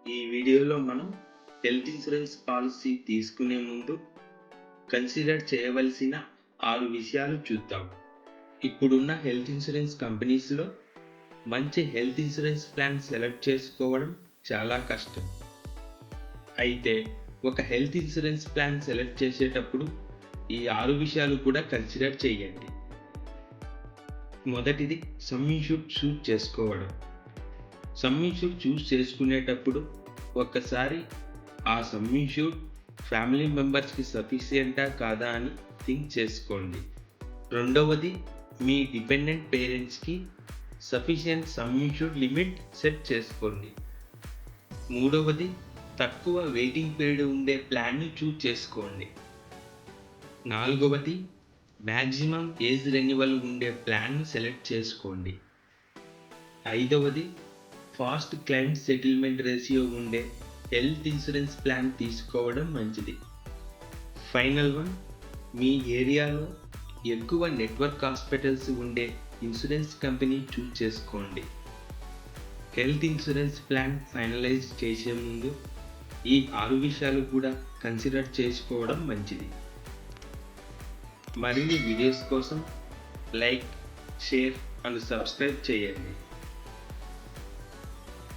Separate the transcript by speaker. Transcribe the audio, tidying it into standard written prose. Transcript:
Speaker 1: ఈ వీడియోలో మనం హెల్త్ ఇన్సూరెన్స్ పాలసీ తీసుకునే ముందు కన్సిడర్ చేయవలసిన 6 విషయాలు చూద్దాం. ఇప్పుడున్న హెల్త్ ఇన్సూరెన్స్ కంపెనీస్లో మంచి హెల్త్ ఇన్సూరెన్స్ ప్లాన్ సెలెక్ట్ చేసుకోవడం చాలా కష్టం. అయితే ఒక హెల్త్ ఇన్సూరెన్స్ ప్లాన్ సెలెక్ట్ చేసేటప్పుడు ఈ 6 విషయాలు కూడా కన్సిడర్ చేయండి. మొదటిది సమ్ ఇన్సూర్డ్ చూస్ చేసుకోవడం. సమ్ ఇన్సూర్డ్ చూస్ చేసుకునేటప్పుడు ఒక్కసారి ఆ సమ్ ఇన్సూర్డ్ ఫ్యామిలీ మెంబర్స్కి సఫిషియెంటా కాదా అని థింక్ చేసుకోండి. రెండవది మీ డిపెండెంట్ పేరెంట్స్కి sufficient some insured limit set చేసుకోండి. మూడవది తక్కువ వెయిటింగ్ పీరియడ్ ఉండే ప్లాన్ని చూస్ చేసుకోండి. నాలుగవది మ్యాక్సిమం ఏజ్ రెన్యువల్ ఉండే ప్లాన్ను సెలెక్ట్ చేసుకోండి. ఐదవది ఫాస్ట్ క్లైమ్ సెటిల్మెంట్ రేషియో ఉండే హెల్త్ ఇన్సూరెన్స్ ప్లాన్ తీసుకోవడం మంచిది. ఫైనల్ వన్, మీ ఏరియాలో ఎక్కువ నెట్వర్క్ హాస్పిటల్స్ ఉండే ఇన్సూరెన్స్ కంపెనీ చూస్ చేసుకోండి. హెల్త్ ఇన్సూరెన్స్ ప్లాన్ ఫైనలైజ్ చేసే ముందు ఈ 6 విషయాలు కూడా కన్సిడర్ చేసుకోవడం మంచిది. మరిన్ని వీడియోస్ కోసం లైక్, షేర్ అండ్ సబ్స్క్రైబ్ చేయండి.